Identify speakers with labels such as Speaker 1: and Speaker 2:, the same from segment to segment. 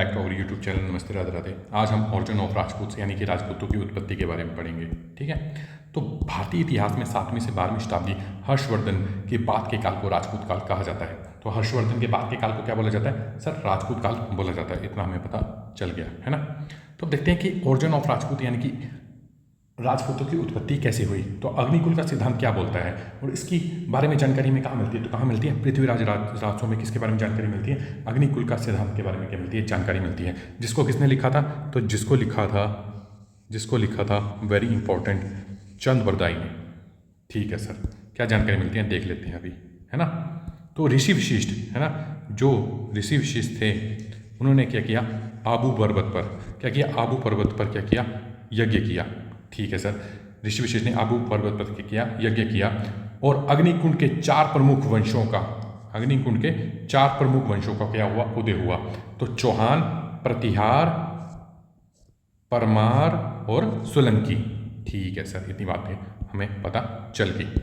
Speaker 1: Back to our YouTube channel. नमस्ते, राधे राधे। आज हम ऑरिजिन ऑफ राजपूत यानी कि राजपूतों की उत्पत्ति के बारे में पढ़ेंगे। ठीक है, तो भारतीय इतिहास में 7वीं से 12वीं शताब्दी हर्षवर्धन के बाद के काल को राजपूत काल कहा जाता है। तो हर्षवर्धन के बाद के काल को क्या बोला जाता है सर? राजपूत काल बोला जाता है। इतना हमें पता चल गया है ना। तो देखते हैं कि ऑरिजिन ऑफ राजपूत यानी कि राजपूतों की उत्पत्ति कैसे हुई। तो अग्निकुल का सिद्धांत क्या बोलता है और इसकी बारे में जानकारी में कहाँ मिलती है? तो कहाँ मिलती है? पृथ्वीराज राजसों में किसके बारे में जानकारी मिलती है? अग्निकुल का सिद्धांत के बारे में क्या मिलती है? जानकारी मिलती है। जिसको किसने लिखा था? तो जिसको लिखा था वेरी इंपॉर्टेंट, चंद बरदाई ने। ठीक है सर, क्या जानकारी मिलती है देख लेते हैं अभी, है ना। तो ऋषि विशिष्ट, है ना, जो ऋषि विशिष्ट थे उन्होंने क्या किया? आबू पर्वत पर क्या किया? आबू पर्वत पर क्या किया? यज्ञ किया। ठीक है सर, ऋषि विशेष ने आबू पर्वत पर क्या किया? यज्ञ किया। और अग्निकुंड के 4 प्रमुख वंशों का क्या हुआ? उदय हुआ। तो चौहान, प्रतिहार, परमार और सोलंकी। ठीक है सर, इतनी बातें हमें पता चल गई।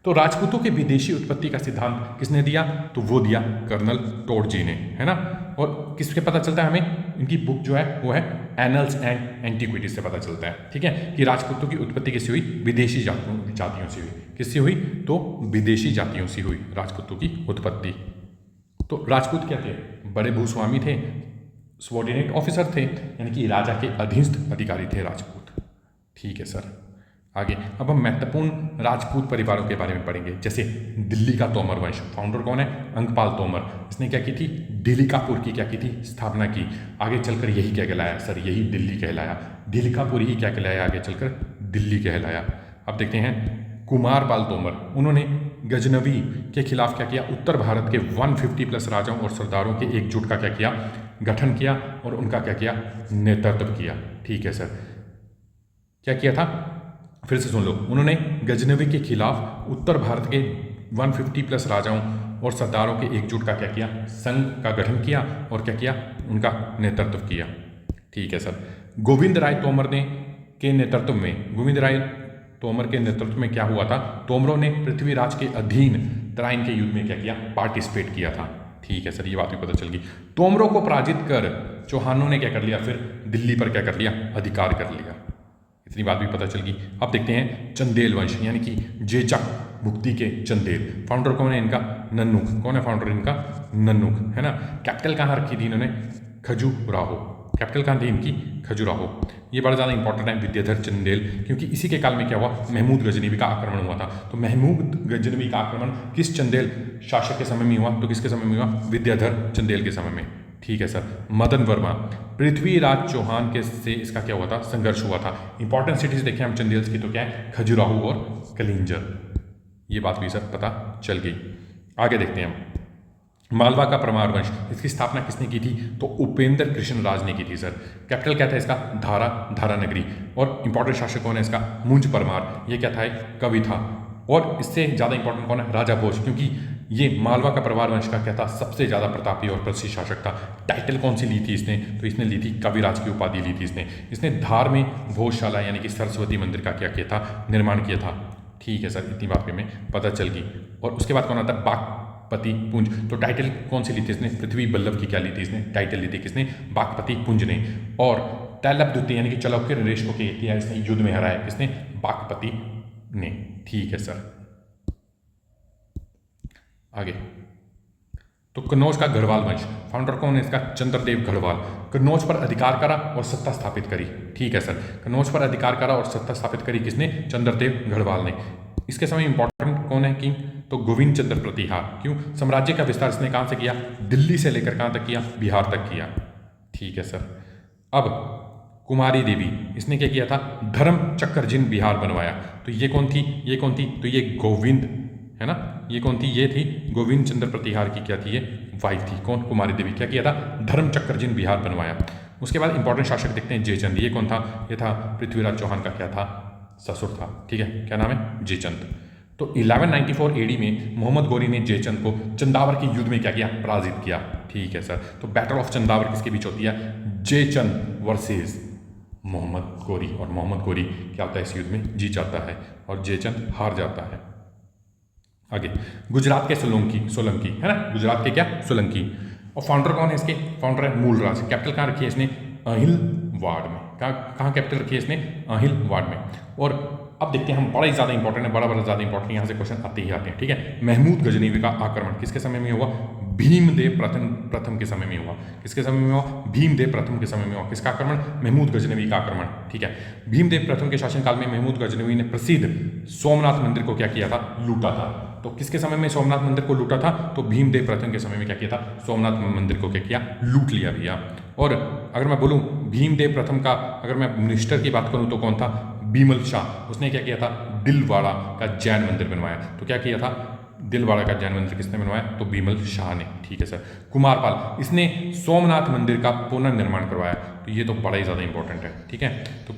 Speaker 1: तो राजपूतों के विदेशी उत्पत्ति का सिद्धांत किसने दिया? तो वो दिया कर्नल टोडजी ने, है ना। और किससे पता चलता है हमें? इनकी बुक जो है वो है एनल्स एंड एंटीक्विटीज से पता चलता है। ठीक है, कि राजपूतों की उत्पत्ति किससे हुई? विदेशी जातियों से हुई। किससे हुई? तो विदेशी जातियों से हुई राजपूतों की उत्पत्ति। तो राजपूत क्या थे? बड़े भूस्वामी थे, सबॉर्डिनेट ऑफिसर थे, यानी कि राजा के अधीनस्थ अधिकारी थे राजपूत। ठीक है सर, आगे अब हम महत्वपूर्ण राजपूत परिवारों के बारे में पढ़ेंगे। जैसे दिल्ली का तोमर वंश, फाउंडर कौन है? अंकपाल तोमर। इसने क्या की थी? दिल्लीकापुर की क्या की थी? स्थापना की। आगे चलकर यही क्या कहलाया सर? यही दिल्ली कहलाया। दिल्लीकापुर ही क्या कहलाया? आगे चलकर दिल्ली कहलाया। अब देखते हैं कुमारपाल तोमर, उन्होंने गजनवी के खिलाफ क्या किया? उत्तर भारत के 150 प्लस राजाओं और सरदारों के एकजुट का क्या किया? गठन किया और उनका क्या किया? नेतृत्व किया। ठीक है सर, क्या किया था? फिर से सुन लो। उन्होंने गजनवी के खिलाफ उत्तर भारत के 150 प्लस राजाओं और सरदारों के एकजुट का क्या किया? संघ का गठन किया और क्या किया? उनका नेतृत्व किया। ठीक है सर, गोविंद राय तोमर के नेतृत्व में क्या हुआ था? तोमरों ने पृथ्वीराज के अधीन तराइन के युद्ध में क्या किया? पार्टिसिपेट किया था। ठीक है सर, ये बात भी पता चल गई। तोमरों को पराजित कर चौहानों ने क्या कर लिया? फिर दिल्ली पर क्या कर लिया? अधिकार कर लिया। इतनी बात भी पता चल गई। अब देखते हैं चंदेल वंश यानी कि जेचक भुक्ति के चंदेल। फाउंडर कौन है इनका? नन्नुक। कौन है फाउंडर इनका? नन्नुक, है ना। कैपिटल कहाँ रखी थी इन्होंने? खजुराहो। कैपिटल कहाँ थी इनकी? खजुराहो। ये बड़ा ज़्यादा इंपॉर्टेंट है, विद्याधर चंदेल, क्योंकि इसी के काल में क्या हुआ? महमूद गजनवी का आक्रमण हुआ था। तो महमूद गजनवी का आक्रमण किस चंदेल शासक के समय में हुआ? तो किसके समय में हुआ? विद्याधर चंदेल के समय में। ठीक है सर, मदन वर्मा, पृथ्वीराज चौहान के से इसका क्या हुआ था? संघर्ष हुआ था। इंपॉर्टेंट सिटीज देखें हम चंदेल्स की, तो क्या है? खजुराहो और कलिंजर। ये बात भी सर पता चल गई। आगे देखते हैं हम मालवा का परमार वंश, इसकी स्थापना किसने की थी? तो उपेंद्र कृष्ण राज ने की थी सर। कैपिटल क्या था इसका? धारा नगरी। और इंपॉर्टेंट शासक कौन है इसका? मुंज परमार। ये क्या था? कवि था। और इससे ज़्यादा इंपॉर्टेंट कौन है? राजा भोज, क्योंकि ये मालवा का परमार वंश का क्या था? सबसे ज़्यादा प्रतापी और प्रसिद्ध शासक था। टाइटल कौन सी ली थी इसने? तो इसने ली थी कविराज की उपाधि ली थी इसने धार में भोजशाला यानी कि सरस्वती मंदिर का क्या किया था? निर्माण किया था। ठीक है सर, इतनी बात भी हमें पता चल गई। और उसके बाद कौन आता है? बागपति पुंज। तो टाइटल कौन सी ली थी इसने? पृथ्वी बल्लभ की क्या ली थी इसने? टाइटल ली थी किसने? बागपति पुंज ने। और तैलबद्दुत्ते यानी कि चालुक्य नरेश को किया इसने युद्ध में हराया। किसने? बागपति ने। ठीक है सर, आगे तो कन्नौज का गढ़वाल वंश, फाउंडर कौन है इसका? चंद्रदेव गढ़वाल। कन्नौज पर अधिकार करा और सत्ता स्थापित करी। ठीक है सर, कन्नौज पर अधिकार करा और सत्ता स्थापित करी किसने? चंद्रदेव गढ़वाल ने। इसके समय इंपॉर्टेंट कौन है किंग? तो गोविंद चंद्र प्रतिहार। क्यों? साम्राज्य का विस्तार इसने कहाँ से किया? दिल्ली से लेकर कहाँ तक किया? बिहार तक किया। ठीक है सर, अब कुमारी देवी, इसने क्या किया था? धर्म चक्र जिन बिहार बनवाया। तो ये कौन थी? तो ये गोविंद, है ना। ये कौन थी? ये थी गोविंद चंद्र प्रतिहार की क्या थी? ये वाइफ थी। कौन? कुमारी देवी। क्या किया था? धर्म चक्र जिन बिहार बनवाया। उसके बाद इंपॉर्टेंट शासक देखते हैं जयचंद। ये कौन था? ये था पृथ्वीराज चौहान का क्या था? ससुर था। ठीक है, क्या नाम है? जयचंद। तो 1194 AD में मोहम्मद गौरी ने जयचंद को चंदावर के युद्ध में क्या किया? पराजित किया। ठीक है सर, तो बैटल ऑफ चंदावर किसके बीच होती है? जयचंद वर्सेस मोहम्मद गौरी। और मोहम्मद गौरी क्या होता है? इस युद्ध में जीत जाता है और जयचंद हार जाता है। आगे गुजरात के सोलंकी, है ना। गुजरात के क्या? सोलंकी। और फाउंडर कौन है इसके? फाउंडर है मूलराज। कैपिटल कहाँ रखी है इसने? अहिलवाड़ में। कहाँ कैपिटल रखी है इसने? अहिलवाड़ में। और अब देखते हैं हम, बड़ा ही ज़्यादा इंपॉर्टेंट है, बड़ा ज़्यादा इंपॉर्टेंट, यहाँ से क्वेश्चन आते ही आते हैं, ठीक है। महमूद गजनवी का आक्रमण किसके समय में हुआ? भीमदेव प्रथम के समय में हुआ। किसके समय में हुआ? भीमदेव प्रथम के समय में हुआ। किसका आक्रमण? महमूद गजनवी का आक्रमण, ठीक है। भीमदेव प्रथम के शासनकाल में महमूद गजनवी ने प्रसिद्ध सोमनाथ मंदिर को क्या किया था? लूटा था। तो किसके समय में सोमनाथ मंदिर को लूटा था? तो भीमदेव प्रथम के समय में क्या किया था? सोमनाथ मंदिर को क्या किया? लूट लिया भैया। और अगर मैं बोलूँ भीमदेव प्रथम का, अगर मैं मिनिस्टर की बात करूँ तो कौन था? बीमल शाह। उसने क्या किया था? दिलवाड़ा का जैन मंदिर बनवाया। तो क्या किया था? दिलवाड़ा का जैन मंदिर किसने बनवाया? तो बीमल शाह ने, ठीक है सर। कुमारपाल, इसने सोमनाथ मंदिर का पुनर्निर्माण करवाया। तो ये तो बड़ा ही ज़्यादा इंपॉर्टेंट है, ठीक है। तो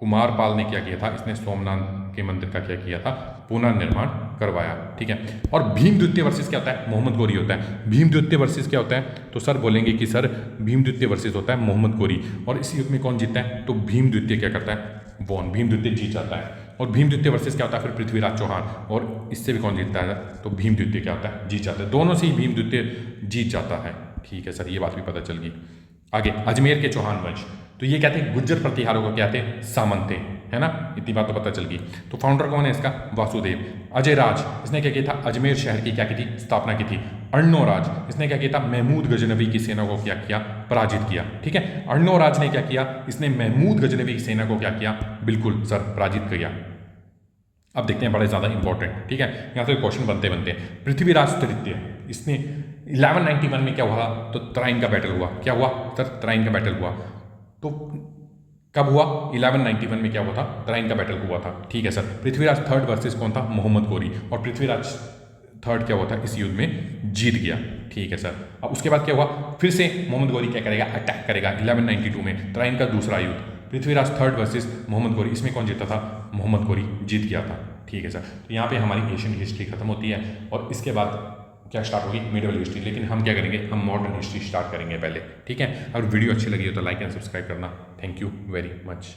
Speaker 1: कुमारपाल ने क्या किया था? इसने सोमनाथ के मंदिर का क्या किया था? पुनर्निर्माण करवाया, ठीक है। और भीम द्वितीय वर्सेस क्या होता है? मोहम्मद गोरी होता है। भीम द्वितीय वर्सेस क्या होता है? तो सर बोलेंगे कि सर भीम द्वितीय वर्सेस होता है मोहम्मद गोरी। और इस युद्ध में कौन जीतता है? तो भीम द्वितीय क्या करता है? भीम द्वितीय जीत जाता है। और भीम द्वितीय वर्सेस क्या होता है? फिर पृथ्वीराज चौहान। और इससे भी कौन जीतता है? तो भीम द्वितीय क्या होता है? जीत जाता है। दोनों से ही भीम द्वितीय जीत जाता है, ठीक है सर, ये बात भी पता चल गई। आगे, अजमेर के चौहान वंश, तो ये क्या थे? गुज्जर प्रतिहारों को क्या थे? सामंत थे, है ना, इतनी बात तो पता चल गई। तो फाउंडर कौन है इसका? वासुदेव। अजय राज, इसने क्या किया था? अजमेर शहर की क्या की थी? स्थापना की थी। अर्णोराज, इसने क्या किया था? महमूद गजनवी की सेना को क्या किया? पराजित किया, ठीक है। अर्णोराज ने क्या किया? इसने महमूद गजनवी की सेना को क्या किया? बिल्कुल सर, पराजित किया। अब देखते हैं, बड़े ज़्यादा इंपॉर्टेंट, ठीक है, यहाँ से क्वेश्चन बनते हैं। पृथ्वीराज तृतीय, इसने 1191 में क्या हुआ? तो तराइन का बैटल हुआ। क्या हुआ सर? तराइन का बैटल हुआ। तो कब हुआ? 1191 में क्या हुआ था? तराइन का बैटल हुआ था, ठीक है सर। पृथ्वीराज थर्ड वर्सेस कौन था? मोहम्मद गोरी। और पृथ्वीराज थर्ड क्या हुआ था? इस युद्ध में जीत गया, ठीक है सर। अब उसके बाद क्या हुआ? फिर से मोहम्मद गोरी क्या करेगा? अटैक करेगा 1192 में, तराइन का दूसरा युद्ध। पृथ्वीराज थर्ड वर्सेस मोहम्मद गोरी, इसमें कौन जीता था? मोहम्मद गोरी जीत गया था, ठीक है सर। तो यहाँ पे हमारी एशियन हिस्ट्री खत्म होती है और इसके बाद क्या स्टार्ट होगी? Medieval history. लेकिन हम क्या करेंगे? हम मॉडर्न हिस्ट्री स्टार्ट करेंगे पहले, ठीक है। अगर वीडियो अच्छी लगी हो तो लाइक एंड सब्सक्राइब करना। Thank you very much.